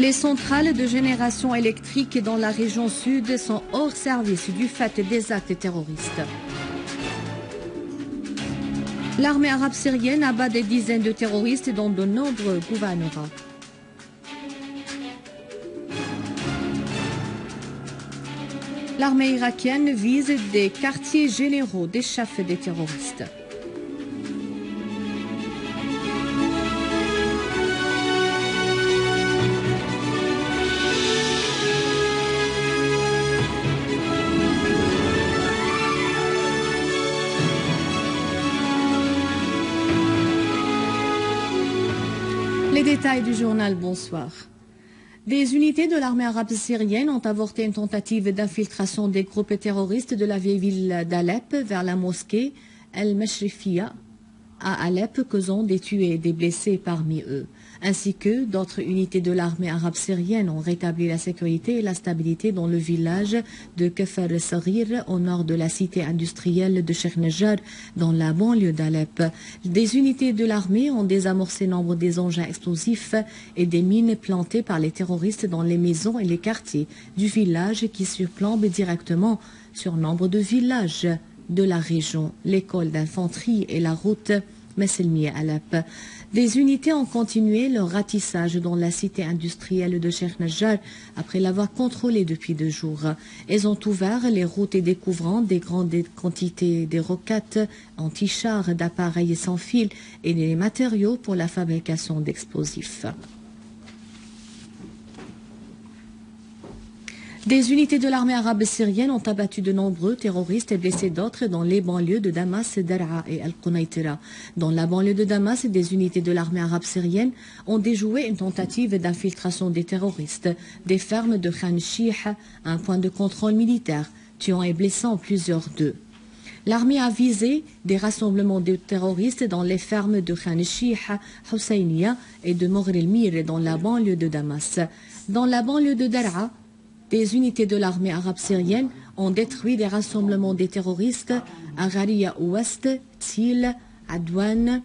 Les centrales de génération électrique dans la région sud sont hors service du fait des actes terroristes. L'armée arabe syrienne abat des dizaines de terroristes dans de nombreux gouvernorats. L'armée irakienne vise des quartiers généraux des chefs des terroristes. Les détails du journal, bonsoir. Des unités de l'armée arabe syrienne ont avorté une tentative d'infiltration des groupes terroristes de la vieille ville d'Alep vers la mosquée El-Mashrifiya à Alep, causant des tués et des blessés parmi eux, ainsi que d'autres unités de l'armée arabe syrienne ont rétabli la sécurité et la stabilité dans le village de Kafar el-Saghir au nord de la cité industrielle de Sheikh Najjar dans la banlieue d'Alep. Des unités de l'armée ont désamorcé nombre des engins explosifs et des mines plantées par les terroristes dans les maisons et les quartiers du village qui surplombent directement sur nombre de villages de la région, l'école d'infanterie et la route Messelmieh-Alep. Des unités ont continué leur ratissage dans la cité industrielle de Sheikh Najjar après l'avoir contrôlée depuis 2 jours. Elles ont ouvert les routes et découvrant des grandes quantités de roquettes anti-chars, d'appareils sans fil et des matériaux pour la fabrication d'explosifs. Des unités de l'armée arabe syrienne ont abattu de nombreux terroristes et blessé d'autres dans les banlieues de Damas, Dar'a et Al-Qunaitira. Dans la banlieue de Damas, des unités de l'armée arabe syrienne ont déjoué une tentative d'infiltration des terroristes, des fermes de Khan Shih, un point de contrôle militaire, tuant et blessant plusieurs d'eux. L'armée a visé des rassemblements de terroristes dans les fermes de Khan Shih, Husseiniya et de Moghr el-Mir dans la banlieue de Damas. Dans la banlieue de Dar'a, des unités de l'armée arabe syrienne ont détruit des rassemblements des terroristes à Gharia Ouest, Til, Adwan,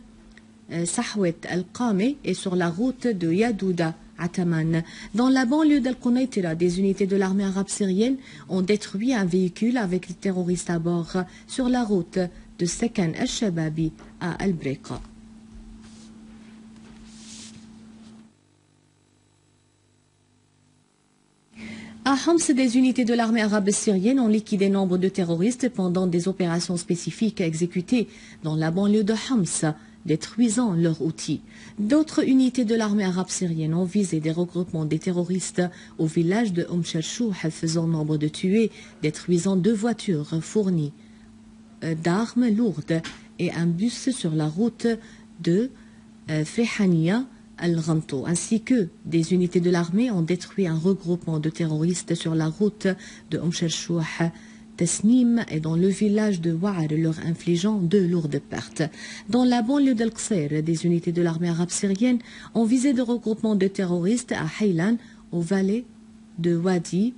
Sahwet al-Qame et sur la route de Yadouda à Taman. Dans la banlieue d'Al-Qunaitira, des unités de l'armée arabe syrienne ont détruit un véhicule avec les terroristes à bord sur la route de Sekan al-Shababi à Al-Breqa. À Homs, des unités de l'armée arabe syrienne ont liquidé nombre de terroristes pendant des opérations spécifiques exécutées dans la banlieue de Homs, détruisant leurs outils. D'autres unités de l'armée arabe syrienne ont visé des regroupements des terroristes au village de Cherchouh, faisant nombre de tués, détruisant 2 voitures fournies d'armes lourdes et un bus sur la route de Fehania Al-Ghanto, ainsi que des unités de l'armée ont détruit un regroupement de terroristes sur la route de Cherchouh Tesnim et dans le village de Wa'ar, leur infligeant 2 lourdes pertes. Dans la banlieue d'Al-Qsir, des unités de l'armée arabe syrienne ont visé des regroupements de terroristes à Haylan, au valet de Wadi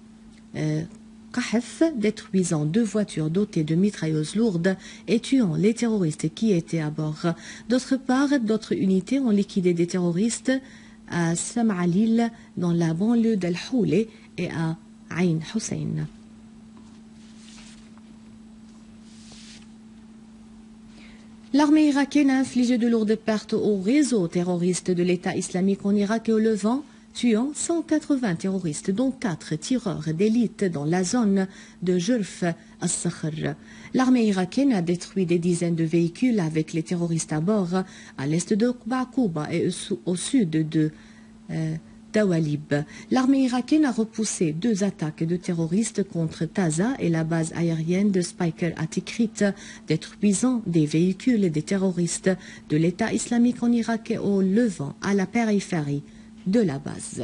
Qahf, détruisant 2 voitures dotées de mitrailleuses lourdes et tuant les terroristes qui étaient à bord. D'autre part, d'autres unités ont liquidé des terroristes à Sam'alil, dans la banlieue d'Al-Houlé et à Ain Hussein. L'armée irakienne a infligé de lourdes pertes au réseau terroriste de l'État islamique en Irak et au Levant, tuant 180 terroristes, dont 4 tireurs d'élite dans la zone de Jurf al-Sakhr. L'armée irakienne a détruit des dizaines de véhicules avec les terroristes à bord à l'est de Ba'kouba et au sud de Dawalib. L'armée irakienne a repoussé 2 attaques de terroristes contre Taza et la base aérienne de Spiker à Tikrit, détruisant des véhicules des terroristes de l'État islamique en Irak et au Levant, à la périphérie de la base.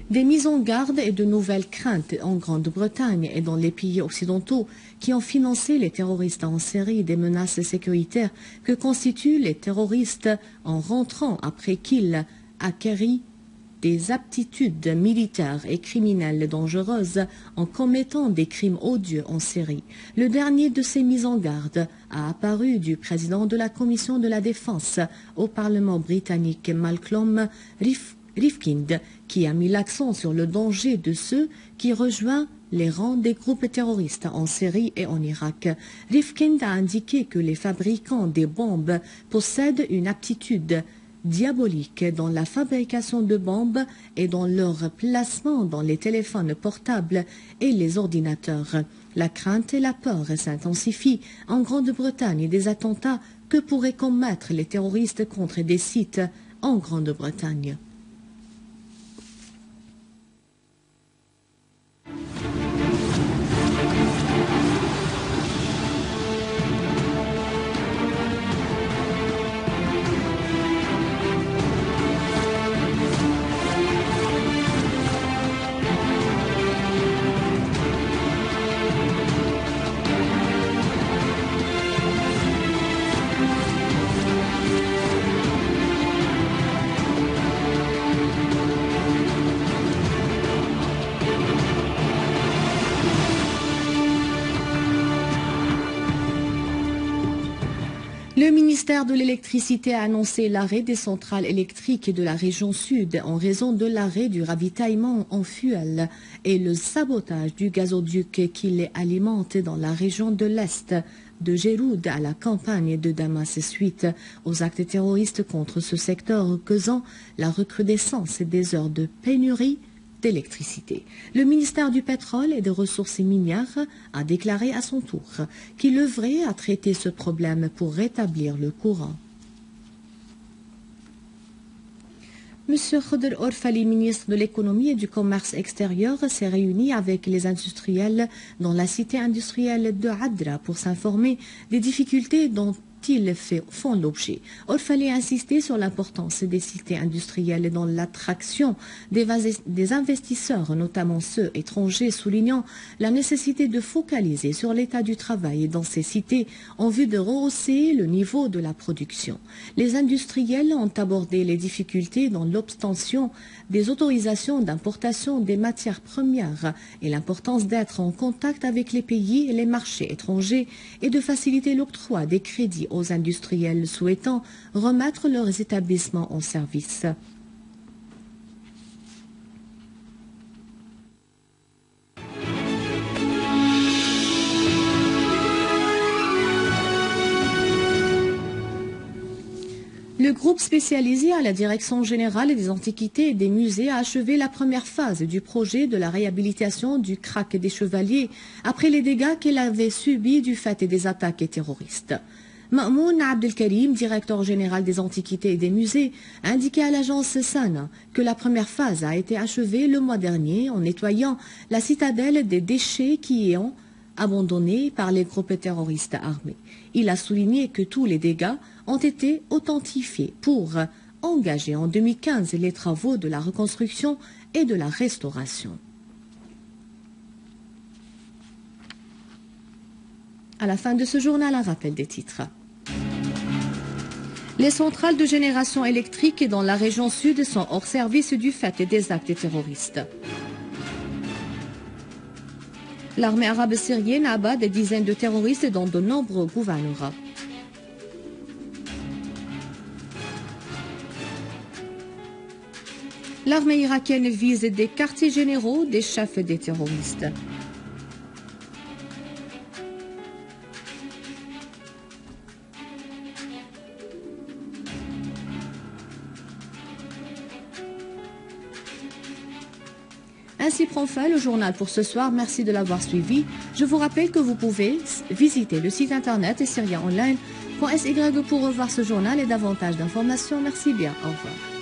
Des mises en garde et de nouvelles craintes en Grande-Bretagne et dans les pays occidentaux qui ont financé les terroristes en série, des menaces sécuritaires que constituent les terroristes en rentrant après qu'ils acquéri des aptitudes militaires et criminelles dangereuses en commettant des crimes odieux en série. Le dernier de ces mises en garde a apparu du président de la Commission de la Défense au Parlement britannique Malcolm Rifkind, qui a mis l'accent sur le danger de ceux qui rejoignent les rangs des groupes terroristes en Syrie et en Irak. Rifkind a indiqué que les fabricants des bombes possèdent une aptitude diabolique dans la fabrication de bombes et dans leur placement dans les téléphones portables et les ordinateurs. La crainte et la peur s'intensifient en Grande-Bretagne des attentats que pourraient commettre les terroristes contre des sites en Grande-Bretagne. Le ministère de l'Électricité a annoncé l'arrêt des centrales électriques de la région sud en raison de l'arrêt du ravitaillement en fuel et le sabotage du gazoduc qui les alimente dans la région de l'Est, de Géroud à la campagne de Damas suite aux actes terroristes contre ce secteur causant la recrudescence des heures de pénurie d'électricité. Le ministère du Pétrole et des Ressources minières a déclaré à son tour qu'il œuvrait à traiter ce problème pour rétablir le courant. M. Khodr Orfali, ministre de l'économie et du commerce extérieur, s'est réuni avec les industriels dans la cité industrielle de Adra pour s'informer des difficultés dont ils font l'objet. Orfali a insisté sur l'importance des cités industrielles dans l'attraction des investisseurs, notamment ceux étrangers, soulignant la nécessité de focaliser sur l'état du travail dans ces cités en vue de rehausser le niveau de la production. Les industriels ont abordé les difficultés dans l'obtention des autorisations d'importation des matières premières et l'importance d'être en contact avec les pays et les marchés étrangers et de faciliter l'octroi des crédits aux industriels souhaitant remettre leurs établissements en service. Le groupe spécialisé à la Direction générale des antiquités et des musées a achevé la première phase du projet de la réhabilitation du Krak des Chevaliers après les dégâts qu'il avait subis du fait des attaques terroristes. Ma'moun Abdelkarim, directeur général des antiquités et des musées, a indiqué à l'agence Sana que la première phase a été achevée le mois dernier en nettoyant la citadelle des déchets qui y ont abandonnés par les groupes terroristes armés. Il a souligné que tous les dégâts ont été authentifiés pour engager en 2015 les travaux de la reconstruction et de la restauration. À la fin de ce journal, un rappel des titres. Les centrales de génération électrique dans la région sud sont hors service du fait des actes terroristes. L'armée arabe syrienne abat des dizaines de terroristes dans de nombreux gouvernorats. L'armée irakienne vise des quartiers généraux des chefs des terroristes. Ainsi prend fin le journal pour ce soir. Merci de l'avoir suivi. Je vous rappelle que vous pouvez visiter le site internet syriaonline.sy pour revoir ce journal et davantage d'informations. Merci bien. Au revoir.